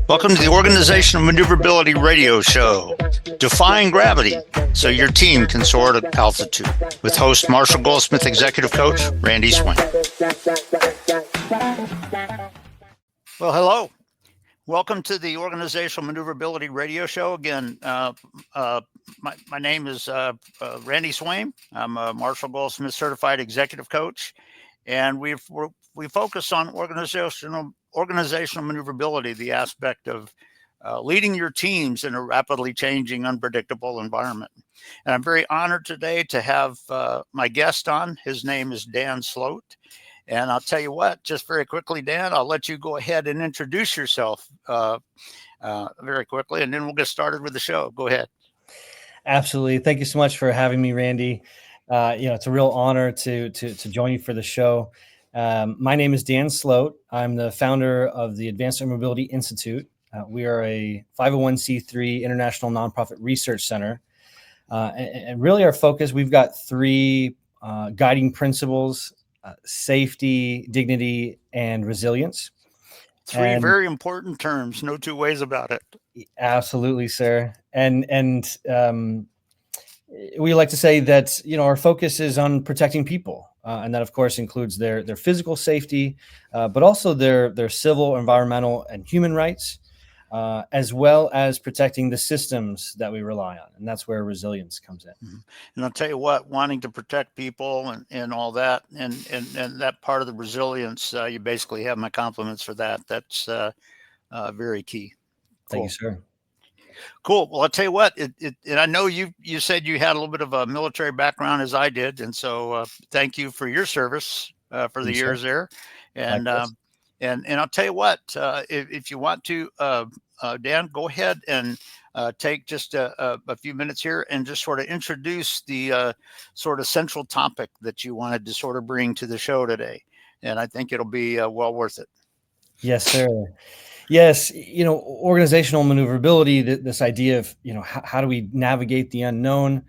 Welcome to the Organizational Maneuverability Radio Show, defying gravity so your team can soar at altitude, with host Marshall Goldsmith, Executive Coach, Randy Swaim. Well, hello. Welcome to the Organizational Maneuverability Radio Show. Again, my name is Randy Swaim. I'm a Marshall Goldsmith Certified Executive Coach, and we focus on organizational maneuverability, the aspect of leading your teams in a rapidly changing, unpredictable environment. And I'm very honored today to have my guest on. His name is Dan Sloat. And I'll tell you what, just very quickly, Dan, I'll let you go ahead and introduce yourself very quickly, and then we'll get started with the show. Go ahead. Absolutely. Thank you so much for having me, Randy. It's a real honor to join you for the show. My name is Dan Sloat. I'm the founder of the Advanced Air Mobility Institute. We are a 501c3 international nonprofit research center. And really our focus, we've got three guiding principles: safety, dignity, and resilience. Three very important terms, no two ways about it. Absolutely, sir. And we like to say that, our focus is on protecting people. And that, of course, includes their physical safety, but also their civil, environmental, and human rights, as well as protecting the systems that we rely on. And that's where resilience comes in. Mm-hmm. And I'll tell you what, wanting to protect people and all that, and that part of the resilience, you basically have my compliments for that. That's very key. Cool. Thank you, sir. Cool. Well, I'll tell you what, and I know you said you had a little bit of a military background, as I did. And so thank you for your service for the years there. And I'll tell you what, if you want to, Dan, go ahead and take just a few minutes here and just sort of introduce the sort of central topic that you wanted to sort of bring to the show today. And I think it'll be well worth it. Yes, sir. Yes, organizational maneuverability, this idea of, how do we navigate the unknown?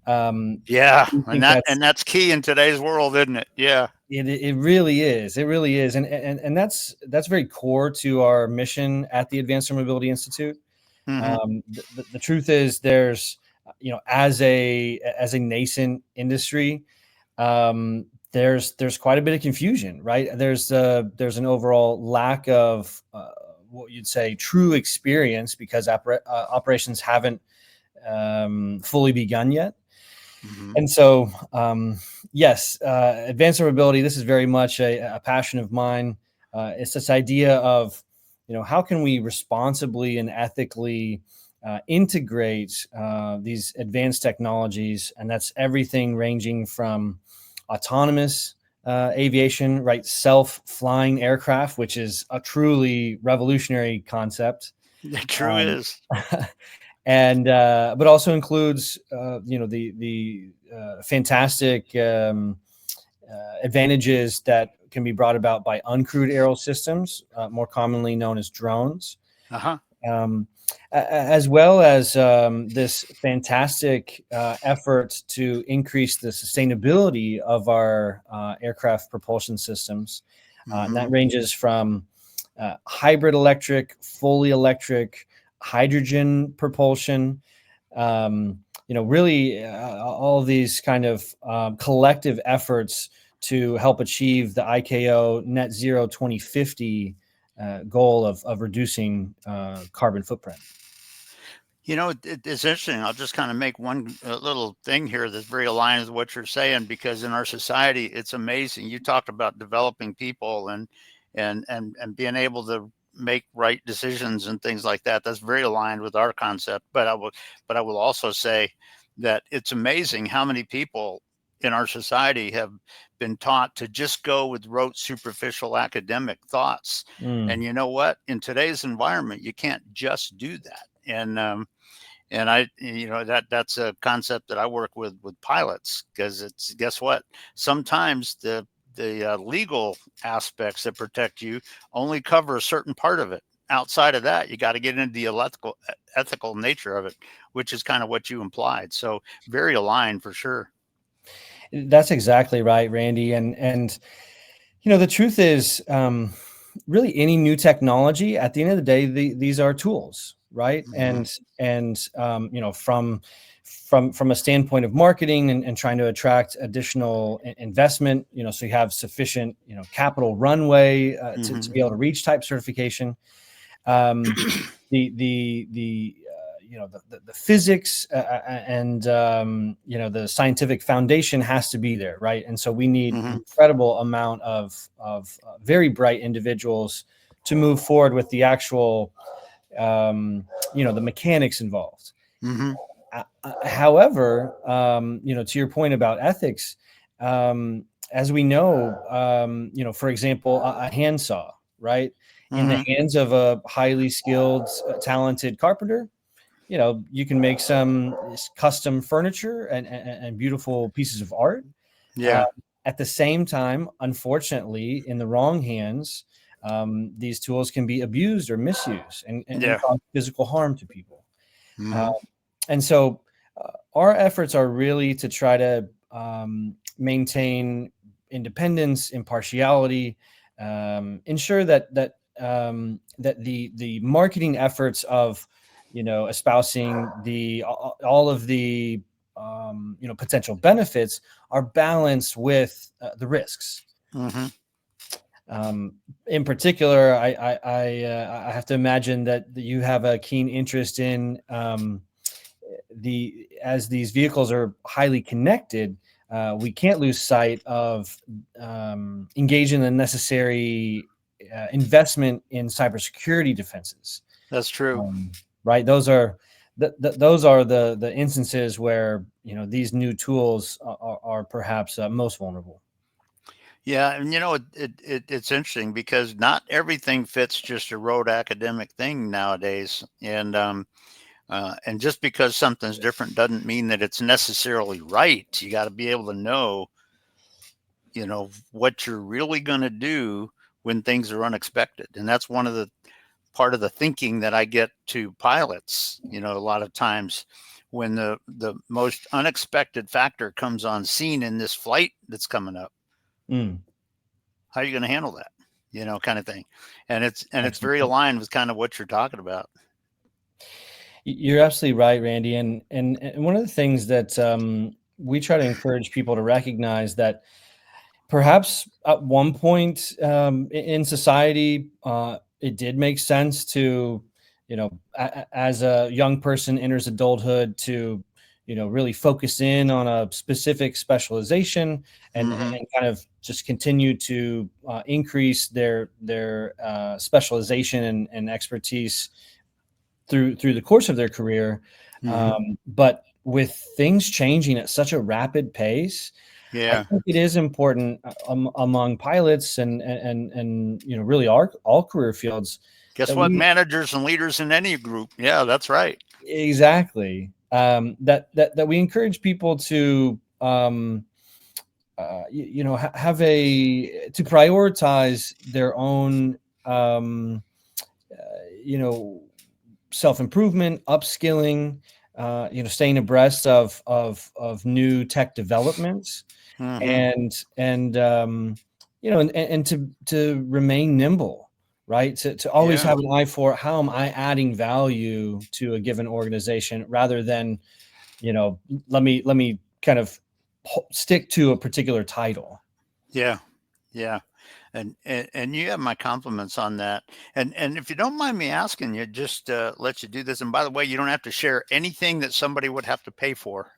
And that's key in today's world, isn't it? Yeah. It really is. It really is. And that's very core to our mission at the Advanced Air Mobility Institute. Mm-hmm. The truth is there's, as a nascent industry, there's quite a bit of confusion, right? There's an overall lack of what you'd say true experience because operations haven't fully begun yet. Mm-hmm. And so, yes, advanced air mobility, this is very much a passion of mine. It's this idea of, how can we responsibly and ethically integrate these advanced technologies? And that's everything ranging from autonomous aviation, right? Self-flying aircraft, which is a truly revolutionary concept. It truly is. And but also includes the fantastic advantages that can be brought about by uncrewed aerial systems, more commonly known as drones, as well as this fantastic effort to increase the sustainability of our aircraft propulsion systems. And that ranges from hybrid electric, fully electric, hydrogen propulsion, really all of these kind of collective efforts to help achieve the ICAO net zero 2050 goal of reducing carbon footprint. It's interesting. I'll just kind of make one little thing here that's very aligned with what you're saying, because in our society, it's amazing. You talked about developing people and being able to make right decisions and things like that. That's very aligned with our concept. But I will also say that it's amazing how many people in our society have been taught to just go with rote, superficial academic thoughts. And you know what? In today's environment, you can't just do that. And I, that's a concept that I work with pilots, because it's, guess what? Sometimes the legal aspects that protect you only cover a certain part of it. Outside of that, you got to get into the ethical nature of it, which is kind of what you implied. So very aligned for sure. That's exactly right, Randy. And The truth is, really any new technology, at the end of the day, these are tools, right? Hmm. And from a standpoint of marketing and trying to attract additional investment, so you have sufficient, capital runway to Hmm. be able to reach type certification. Um, the physics and the scientific foundation has to be there, right? And so we need Hmm. incredible amount of very bright individuals to move forward with the actual the mechanics involved. Hmm. However, to your point about ethics, as we know, for example, a handsaw, right, in the Hmm. hands of a highly skilled, talented carpenter, you can make some custom furniture and beautiful pieces of art. Uh, Yeah. at the same time, unfortunately, in the wrong hands, these tools can be abused or misused and Yeah. cause physical harm to people. Uh, Hmm. and so our efforts are really to try to maintain independence, impartiality, ensure that the marketing efforts of espousing the all of the potential benefits are balanced with the risks. Hmm. Um, in particular, I have to imagine that you have a keen interest in as these vehicles are highly connected. We can't lose sight of engaging the necessary investment in cybersecurity defenses. That's true. Um, right, those are the instances where these new tools are perhaps most vulnerable. Yeah, and it's interesting because not everything fits just a rote academic thing nowadays, and just because something's different doesn't mean that it's necessarily right. You got to be able to know, what you're really going to do when things are unexpected, and that's one of the part of the thinking that I get to pilots. A lot of times when the most unexpected factor comes on scene in this flight that's coming up, Mm, how are you going to handle that? Kind of thing. And it's very excellent. aligned with kind of what you're talking about. You're absolutely right, Randy. And one of the things that we try to encourage people to recognize that perhaps at one point in society, it did make sense to, as a young person enters adulthood, to, really focus in on a specific specialization Hmm. and kind of just continue to increase their specialization and expertise through the course of their career. Hmm. But with things changing at such a rapid pace, I Yeah. think it is important among pilots and really all career fields Guess that what? we Managers and leaders in any group. Yeah, that's right. exactly that we encourage people to have a to prioritize their own um, uh, you know self improvement, upskilling, staying abreast of new tech developments, Hmm. and to remain nimble, right? To always Yeah. have an eye for how am I adding value to a given organization, rather than you know let me kind of stick to a particular title. Yeah. Yeah. And you have my compliments on that. And if you don't mind me asking you, just let you do this. And by the way, you don't have to share anything that somebody would have to pay for,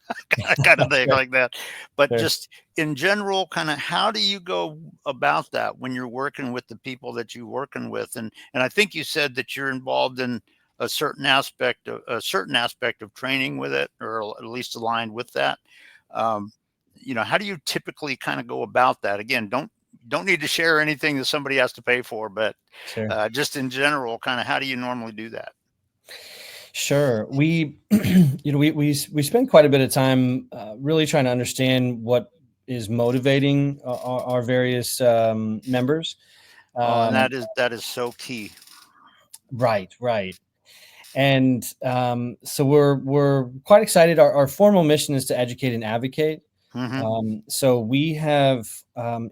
kind of thing Sure, like that. But sure. just in general, kind of how do you go about that when you're working with the people that you're working with? And I think you said that you're involved in a certain aspect of training with it, or at least aligned with that. Um, how do you typically kind of go about that? Again, don't need to share anything that somebody has to pay for, but Sure. just in general, kind of how do you normally do that? Sure. We, we spend quite a bit of time really trying to understand what is motivating our various members. Oh, and Um, that is so key. right, right. And so we're quite excited. Our formal mission is to educate and advocate. Mm-hmm. So we have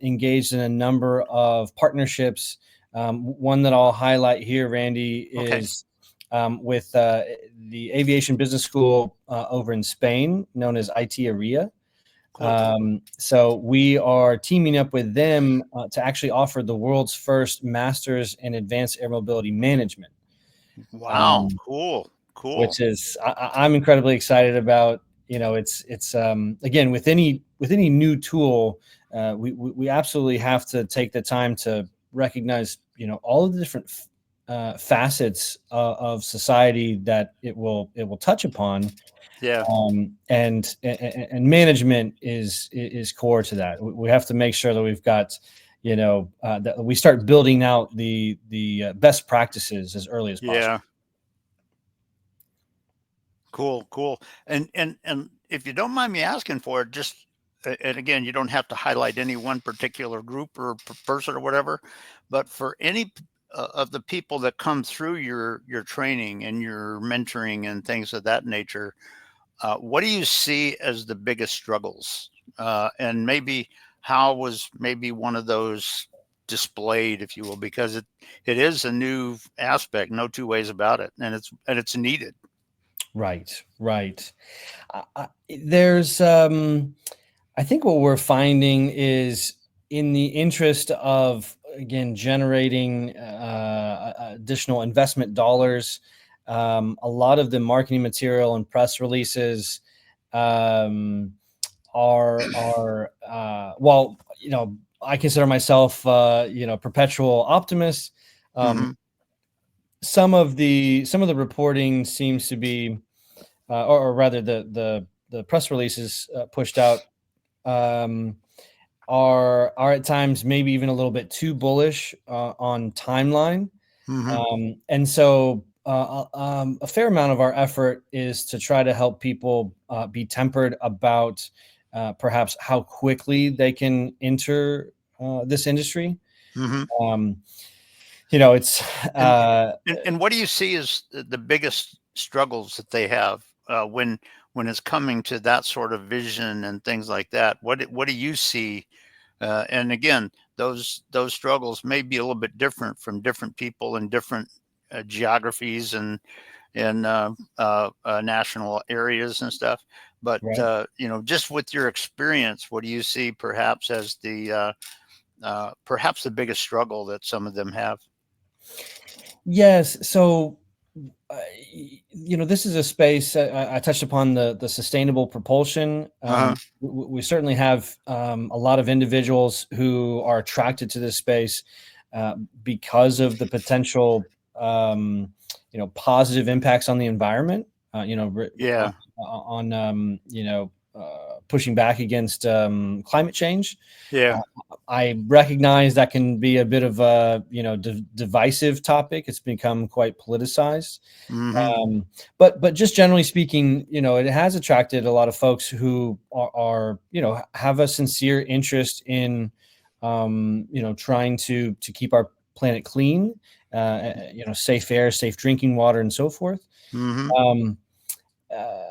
engaged in a number of partnerships. One that I'll highlight here, Randy, Okay. is with the Aviation Business School over in Spain, known as IT ARIA. Cool. So we are teaming up with them to actually offer the world's first Masters in Advanced Air Mobility Management. Wow. Um, Cool. Cool. which is I'm incredibly excited about. It's again, with any new tool, we absolutely have to take the time to recognize all of the different facets of society that it will touch upon, Yeah. and management is core to that. We have to make sure that we've got that we start building out the best practices as early as possible. Yeah. Cool. Cool. And if you don't mind me asking for it, just and again, you don't have to highlight any one particular group or person or whatever, but for any of the people that come through your training and your mentoring and things of that nature, what do you see as the biggest struggles? And maybe how was maybe one of those displayed, if you will, because it is a new aspect, no two ways about it, and it's needed. Right, right. There's, I think what we're finding is in the interest of, again, generating additional investment dollars, a lot of the marketing material and press releases um, well, I consider myself, perpetual optimist. Hmm. Um, some of the reporting seems to be or rather the press releases pushed out um, are at times maybe even a little bit too bullish on timeline, Hmm. and so a fair amount of our effort is to try to help people be tempered about perhaps how quickly they can enter this industry. Hmm. Um, it's And and what do you see as the biggest struggles that they have when it's coming to that sort of vision and things like that? What do you see? And again, those struggles may be a little bit different from different people in different geographies and national areas and stuff. But right. just with your experience, what do you see perhaps as perhaps the biggest struggle that some of them have? Yes. So, uh, this is a space I touched upon the sustainable propulsion. Uh-huh. We certainly have a lot of individuals who are attracted to this space uh, because of the potential, positive impacts on the environment. Yeah. Pushing back against climate change. Yeah. Uh, I recognize that can be a bit of a divisive topic. It's become quite politicized, Mhm. but just generally speaking, it has attracted a lot of folks who have a sincere interest in trying to keep our planet clean, safe air, safe drinking water, and so forth. Mhm. Um, uh,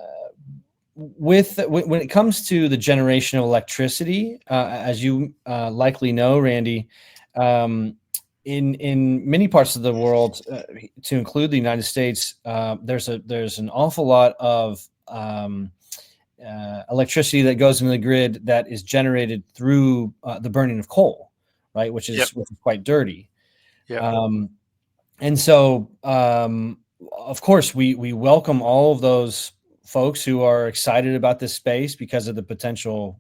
when it comes to the generation of electricity, as you likely know, Randy, um, in many parts of the world, to include the United States, there's an awful lot of electricity that goes into the grid that is generated through the burning of coal, right? Which Yep. is quite dirty. Yep. Um, and so, of course, we welcome all of those folks who are excited about this space because of the potential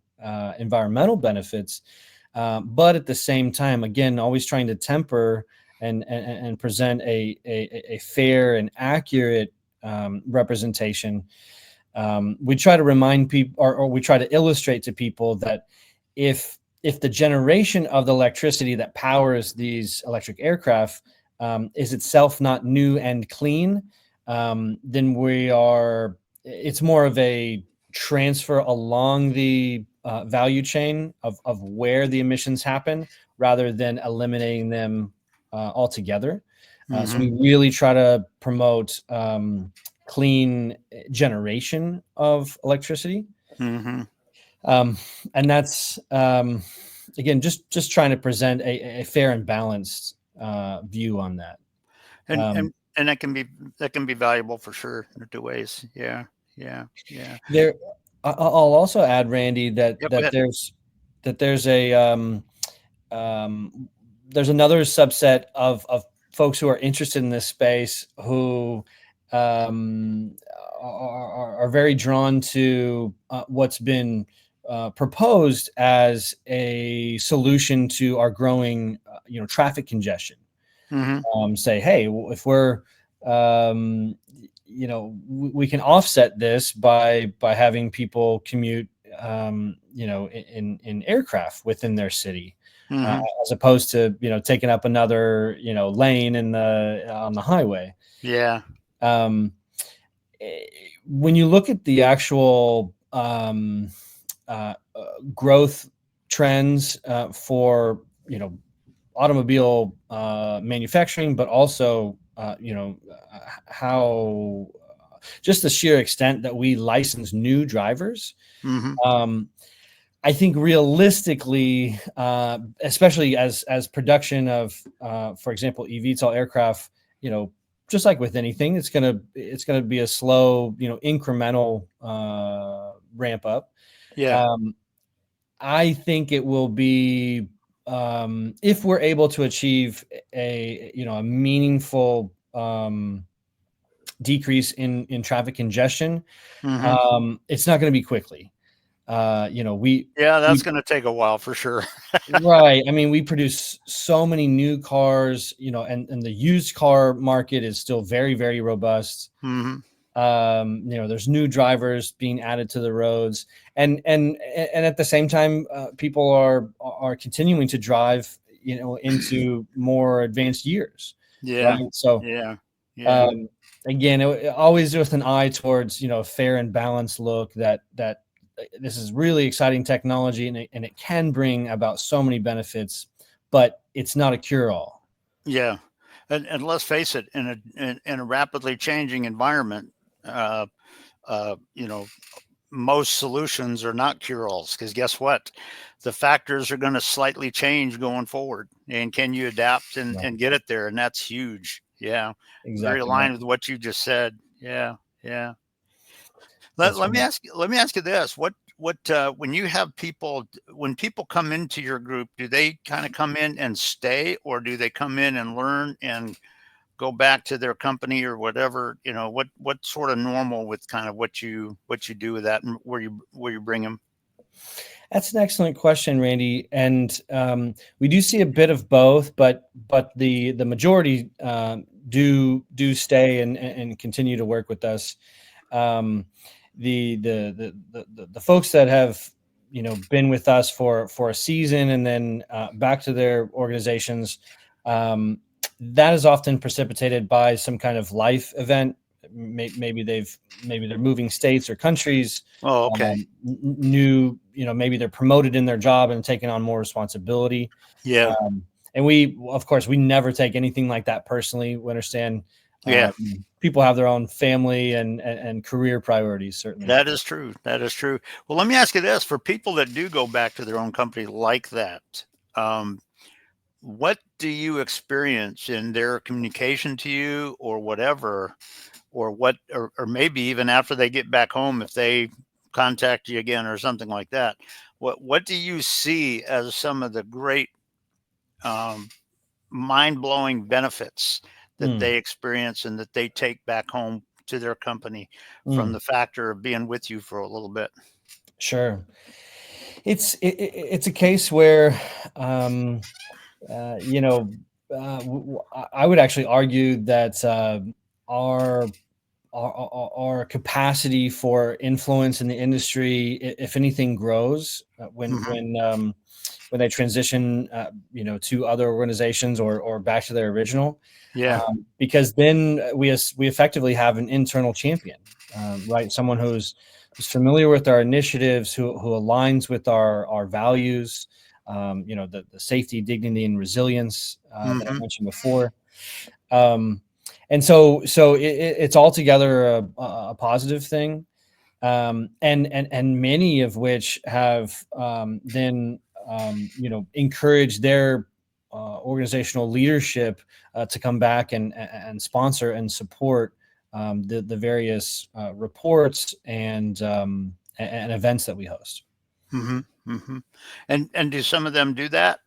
environmental benefits. But at the same time, again, always trying to temper and present a fair and accurate representation. We try to remind people, or we try to illustrate to people that if the generation of the electricity that powers these electric aircraft is itself not new and clean, then it's more of a transfer along the value chain of where the emissions happen rather than eliminating them altogether. So Mhm. we really try to promote clean generation of electricity. Mhm. um, and that's again just trying to present a fair and balanced view on that. Um, And that can be valuable for sure in two ways. Yeah, yeah, yeah. there, I'll also add, Randy, that Yep. Go ahead. there's a um, there's another subset of folks who are interested in this space who um, are very drawn to what's been proposed as a solution to our growing, traffic congestion. Mm-hmm. Say, hey, if we're, we can offset this by having people commute, in aircraft within their city, Mm-hmm. as opposed to taking up another lane on the highway. Yeah. Um, when you look at the actual growth trends for automobile manufacturing, but also how just the sheer extent that we license new drivers. Mm-hmm. Um, I think realistically, especially as production of, for example, eVTOL aircraft, just like with anything, it's gonna be a slow, incremental ramp up. Yeah. Um, I think it will be, if we're able to achieve a meaningful decrease in traffic congestion. Mm-hmm. It's not going to be quickly. Yeah, that's We going to take a while for sure. right. I mean, we produce so many new cars, and the used car market is still very, very robust. Mm-hmm. There's new drivers being added to the roads, and at the same time, people are continuing to drive, into more advanced years, Yeah. right? So, Yeah. Yeah. um, again, always with an eye towards fair and balanced look that this is really exciting technology, and it can bring about so many benefits, but it's not a cure all. Yeah. And let's face it, in a rapidly changing environment, uh, you know, most solutions are not cure-alls because guess what? The factors are going to slightly change going forward. And can you adapt Right. and get it there? And that's huge. Yeah. Very Exactly right. aligned with what you just said. Yeah. Yeah. That's Let me right. ask you, this. When you have people, when people come into your group, do they kind of come in and stay, or do they come in and learn and go back to their company or whatever? What sort of normal with kind of what you do with that, and where you bring them? That's an excellent question, Randy. And we do see a bit of both, but the majority do stay and continue to work with us. Um, the folks that have been with us for a season and then back to their organizations, um, that is often precipitated by some kind of life event. Maybe they're moving states or countries. Oh, okay. New, maybe they're promoted in their job and taking on more responsibility. Yeah. um, and we, of course, we never take anything like that personally. We understand Yeah. people have their own family and career priorities, certainly. That is true. That is true. Well, let me ask you this: for people that do go back to their own company like that, um, what do you experience in their communication to you, or whatever, or maybe even after they get back home, if they contact you again or something like that? What do you see as some of the great, um, mind blowing benefits that Mm, they experience and that they take back home to their company from mm, the factor of being with you for a little bit? sure. It's a case where, um, uh, you know, I would actually argue that our our capacity for influence in the industry, if anything, grows Hmm. when they transition, to other organizations or back to their original, Yeah. because then we effectively have an internal champion, right? Someone who's familiar with our initiatives, who aligns with our values, the safety, dignity, and resilience that I Hmm. mentioned before. Um, and so it's altogether a positive thing. and many of which have then encouraged their organizational leadership to come back and sponsor and support the various reports and events that we host. Hmm. Hmm. And do some of them do that?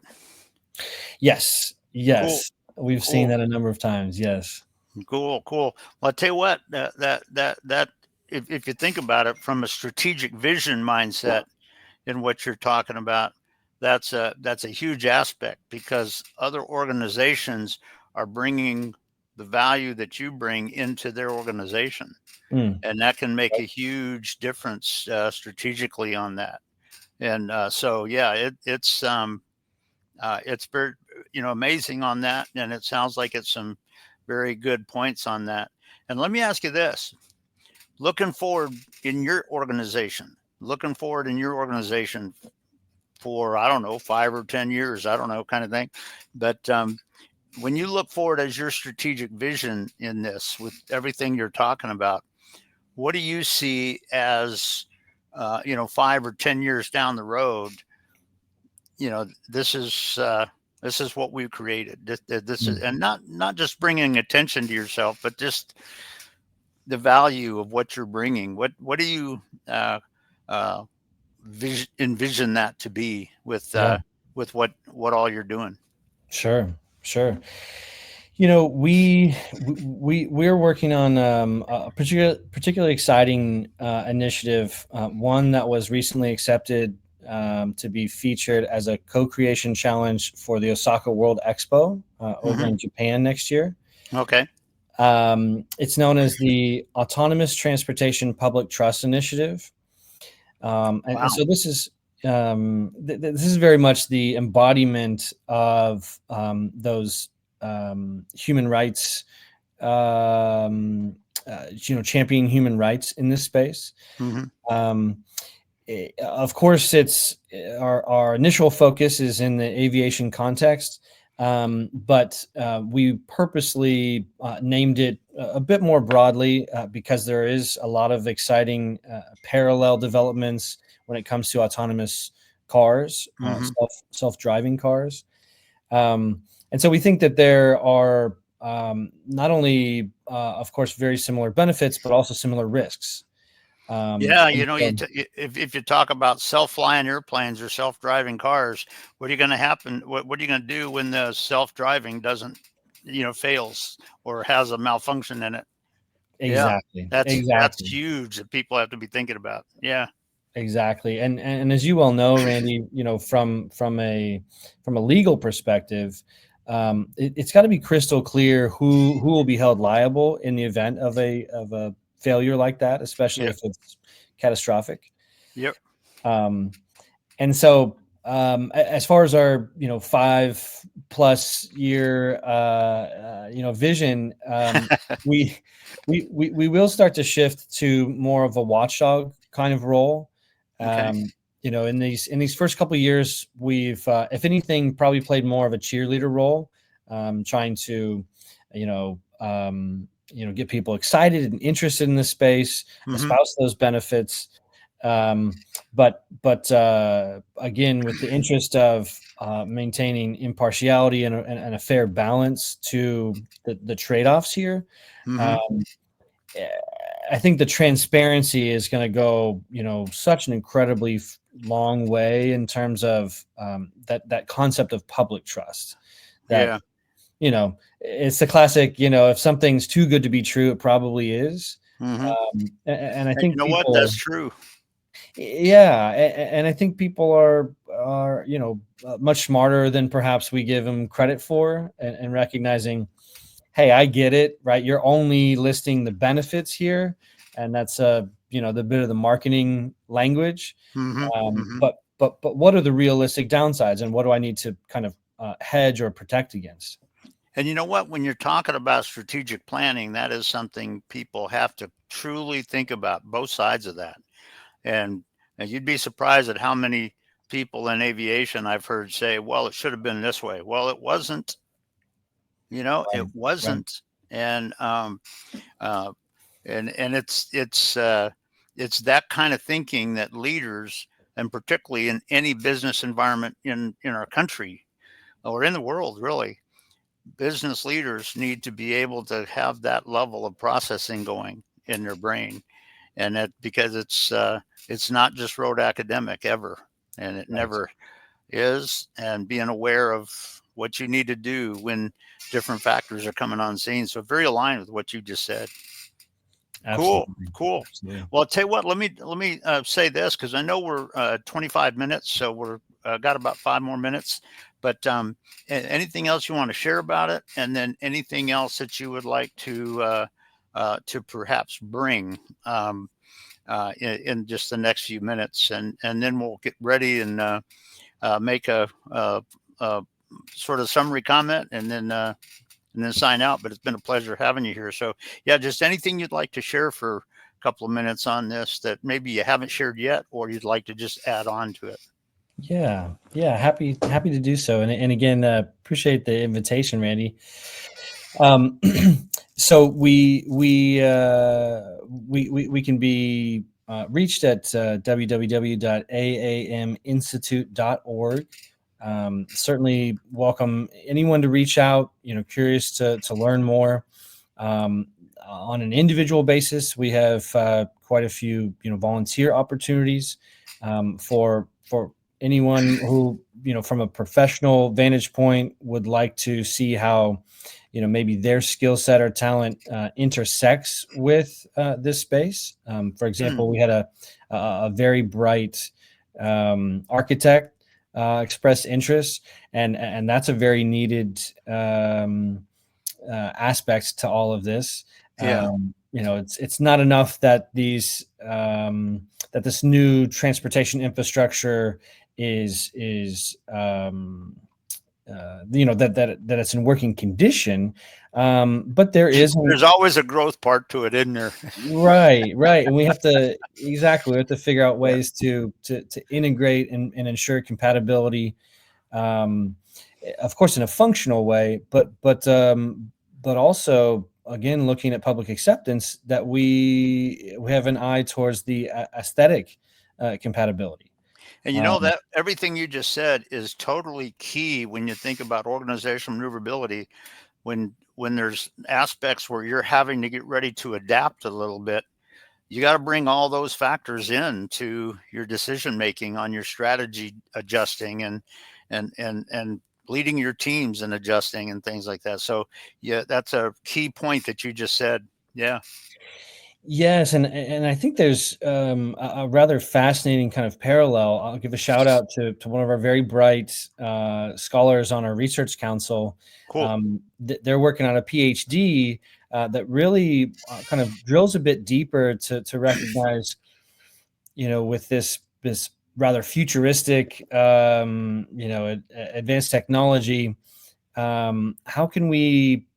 Yes, Cool. yes, we've seen Cool. that a number of times. Yes. Cool. Cool. Well, I tell you what, if you think about it from a strategic vision mindset in what you're talking about, that's a huge aspect because other organizations are bringing the value that you bring into their organization, Mm, and that can make a huge difference strategically on that. And so, yeah, it's very amazing on that, and it sounds like it's some very good points on that. And let me ask you this: looking forward in your organization, looking forward in your organization for I don't know 5 or 10 years, I don't know, kind of thing. But when you look forward as your strategic vision in this, with everything you're talking about, what do you see as 5 or 10 years down the road? This is what we've created. This is, mm. and not just bringing attention to yourself, but just the value of what you're bringing. What do you uh, envision that to be Yeah, with what all you're doing? sure, sure. We're working on a particularly exciting initiative, one that was recently accepted to be featured as a co-creation challenge for the Osaka World Expo over Hmm. in Japan next year. Okay. It's known as the Autonomous Transportation Public Trust Initiative. And Wow. so this is very much the embodiment of those human rights, championing human rights in this space. Hmm. Um, of course, it's our initial focus is in the aviation context, but we purposely named it a bit more broadly because there is a lot of exciting parallel developments when it comes to autonomous cars, Hmm. self-driving cars. And so we think that there are not only, of course, very similar benefits, but also similar risks. Yeah, And so, if you talk about self-flying airplanes or self-driving cars, what are you going to happen? What are you going to do when the self-driving doesn't, fails or has a malfunction in it? Yeah, exactly, that's exactly, huge that people have to be thinking about. Yeah, exactly. And as you well know, Randy, from a legal perspective, it's got to be crystal clear who will be held liable in the event of a failure like that, especially yep, if it's catastrophic. yep. Um, And so, as far as our 5+ year vision, we we will start to shift to more of a watchdog kind of role. Okay. In these first couple of years, we've, if anything, probably played more of a cheerleader role, trying to you know get people excited and interested in the space, Hmm. espouse those benefits. But again, with the interest of maintaining impartiality and a fair balance to the trade-offs here, Hmm. um, eh, I think the transparency is going to go, such an incredibly long way in terms of that concept of public trust. That Yeah. it's the classic. If something's too good to be true, it probably is. Hmm. And I And you think know what? people. That's true. Yeah, and I think people are much smarter than perhaps we give them credit for, and recognizing, hey, I get it, right? You're only listing the benefits here, and that's the bit of the marketing language. Hmm. Hmm. But what are the realistic downsides, and what do I need to kind of hedge or protect against? And you know what? When you're talking about strategic planning, that is something people have to truly think about, both sides of that. And, and you'd be surprised at how many people in aviation I've heard say, well, it should have been this way. Well, it wasn't, it Right, right. wasn't. And, uh, and it's it's that kind of thinking that leaders, and particularly in any business environment in our country or in the world, really, business leaders need to be able to have that level of processing going in their brain, and that because it's not just rote academic ever, and it Right. never is, and being aware of what you need to do when different factors are coming on scene. So very aligned with what you just said. Cool, Absolutely. cool. Absolutely. Well, I'll tell you what. Let me say this because I know we're 25 minutes, so we're got about 5 more minutes. But anything else you want to share about it, and then anything else that you would like to perhaps bring in just the next few minutes, and then we'll get ready and make a sort of summary comment, and then sign out. But it's been a pleasure having you here. So, yeah, just anything you'd like to share for a couple of minutes on this that maybe you haven't shared yet, or you'd like to just add on to it. Yeah, yeah, happy to do so. And again, appreciate the invitation, Randy. Um, so we can be reached at www.aaminstitute.org. Certainly welcome anyone to reach out. Curious to learn more. On an individual basis, we have quite a few volunteer opportunities for anyone who from a professional vantage point would like to see how maybe their skill set or talent intersects with this space. For Hmm. example, we had a very bright architect express interest, and that's a very needed aspect to all of this. Yeah. It's not enough that that this new transportation infrastructure is that it's in working condition, but there is There's always a growth part to it, isn't there? right, and we have to figure out Yeah. ways to integrate and ensure compatibility, um, of course, in a functional way, but also again looking at public acceptance that we have an eye towards the aesthetic compatibility. And you know Um, that everything you just said is totally key when you think about organizational maneuverability. When there's aspects where you're having to get ready to adapt a little bit, you got to bring all those factors in to your decision making on your strategy adjusting and leading your teams and adjusting and things like that. So yeah, that's a key point that you just said. Yeah. Yes, and I think there's a rather fascinating kind of parallel. I'll give a shout out to one of our very bright scholars on our research council. Cool. They're working on a PhD that really kind of drills a bit deeper to recognize, with this rather futuristic, advanced technology, how can we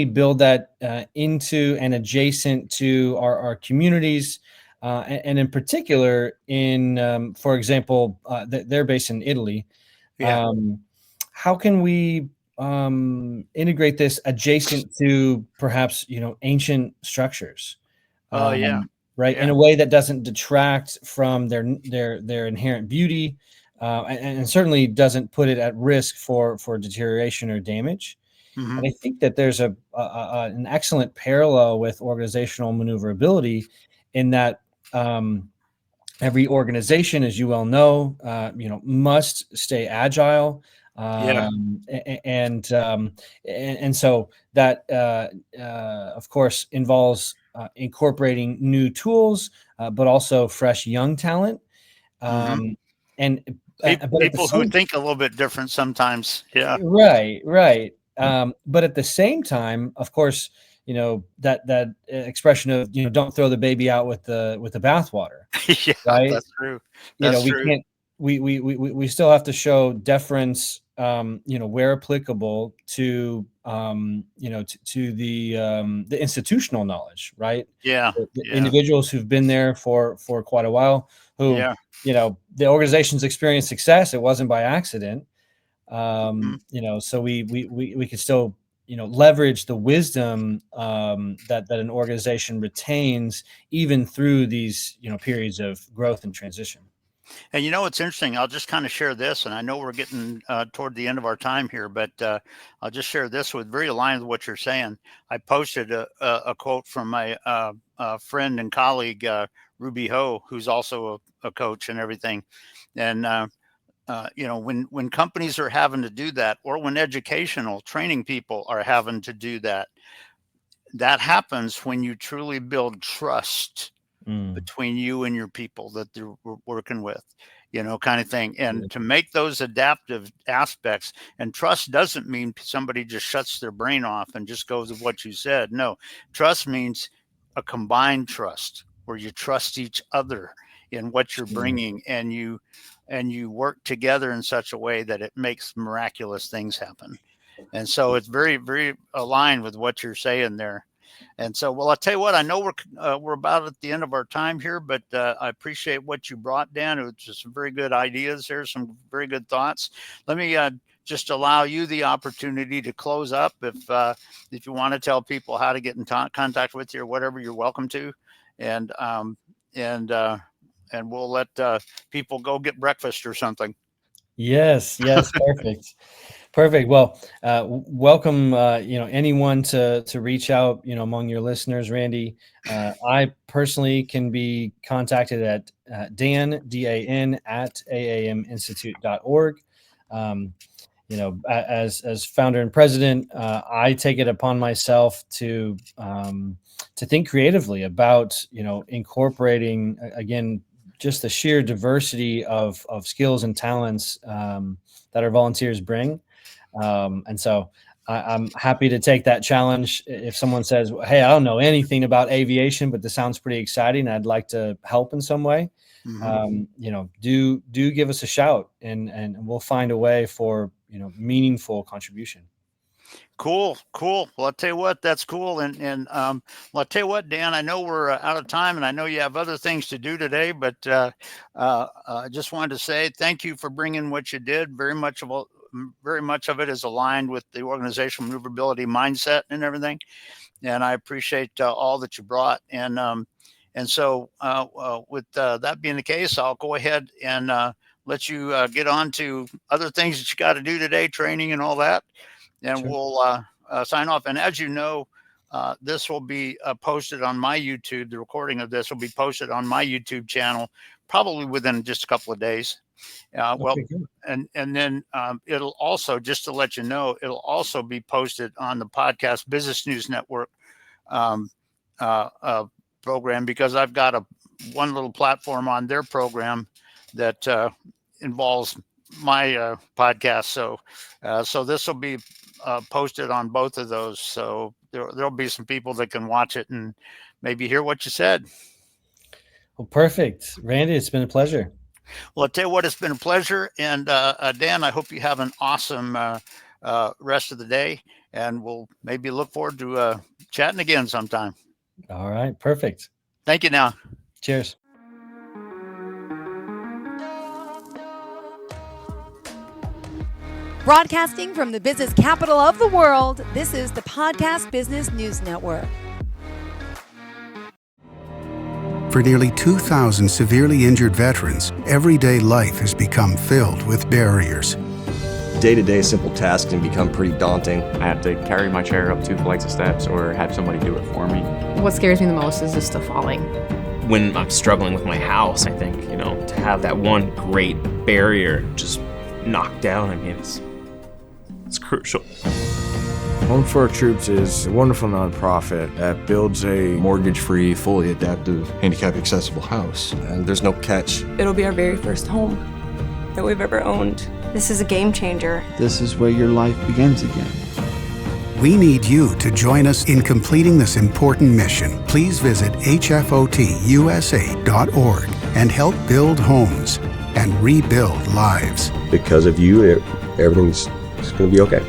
build that into and adjacent to our communities, and in particular for example, they're based in Italy. Yeah. um, how can we integrate this adjacent to perhaps ancient structures, Oh yeah. right, in Yeah. a way that doesn't detract from their inherent beauty, and certainly doesn't put it at risk for deterioration or damage. Hmm. And I think that there's an excellent parallel with organizational maneuverability in that every organization, as you well know, must stay agile, Yeah. and so that of course involves incorporating new tools, but also fresh young talent, Hmm. um, and but at the People who same think a little bit different sometimes. Yeah. right. But at the same time, of course, that expression of don't throw the baby out with the bathwater, Yeah, right? that's true. That's We true. can't we still have to show deference, where applicable to the institutional knowledge, right? Yeah. The Yeah. individuals who've been there for quite a while, who Yeah. the organization's experienced success. It wasn't by accident. Mhm. So we can still leverage the wisdom that an organization retains even through these periods of growth and transition. And it's interesting. I'll just kind of share this, and I know we're getting toward the end of our time here, but I'll just share this with very aligned with what you're saying. I posted a quote from my friend and colleague Ruby Ho, who's also a coach and everything. And when companies are having to do that, or when educational training people are having to do that, that happens when you truly build trust between you and your people that they're working with, kind of thing. And to make those adaptive aspects, and trust doesn't mean somebody just shuts their brain off and just goes with what you said. No, trust means a combined trust where you trust each other in what you're bringing, and you work together in such a way that it makes miraculous things happen. And so it's very, very aligned with what you're saying there. And so, well, I'll tell you what, I know we're about at the end of our time here, but I appreciate what you brought, Dan. It was just some very good ideas there, some very good thoughts. Let me just allow you the opportunity to close up. If you want to tell people how to get in contact with you or whatever, you're welcome to. And we'll let people go get breakfast or something. Yes, perfect. Well, welcome, anyone to reach out, among your listeners, Randy. I personally can be contacted at Dan at aaminstitute.org. As founder and president, I take it upon myself to think creatively about, incorporating, again, just the sheer diversity of skills and talents that our volunteers bring. And so I'm happy to take that challenge. If someone says, hey, I don't know anything about aviation, but this sounds pretty exciting, I'd like to help in some way, do give us a shout, and we'll find a way for, meaningful contribution. Cool. Well, I'll tell you what, that's cool. And well, I'll tell you what, Dan, I know we're out of time, and I know you have other things to do today, but I just wanted to say thank you for bringing what you did. Very much of it is aligned with the organizational maneuverability mindset and everything. And I appreciate all that you brought. And so with that being the case, I'll go ahead and let you get on to other things that you got to do today, training and all that. And sure. We'll sign off. And as you know, this will be posted on my YouTube. The recording of this will be posted on my YouTube channel, probably within just a couple of days. And then it'll also, just to let you know, it'll also be posted on the Podcast Business News Network program, because I've got one little platform on their program that involves my podcast. So this will be posted on both of those. So there'll be some people that can watch it and maybe hear what you said. Well, perfect. Randy, it's been a pleasure. Well, I'll tell you what, it's been a pleasure. And Dan, I hope you have an awesome rest of the day, and we'll maybe look forward to chatting again sometime. All right. Perfect. Thank you now. Cheers. Broadcasting from the business capital of the world, this is the Podcast Business News Network. For nearly 2,000 severely injured veterans, everyday life has become filled with barriers. Day-to-day simple tasks can become pretty daunting. I have to carry my chair up 2 flights of steps or have somebody do it for me. What scares me the most is just the falling. When I'm struggling with my house, I think, to have that one great barrier just knocked down, it's crucial. Home for Our Troops is a wonderful nonprofit that builds a mortgage-free, fully adaptive, handicap-accessible house. And there's no catch. It'll be our very first home that we've ever owned. This is a game changer. This is where your life begins again. We need you to join us in completing this important mission. Please visit hfotusa.org and help build homes and rebuild lives. Because of you, everything's going to be okay.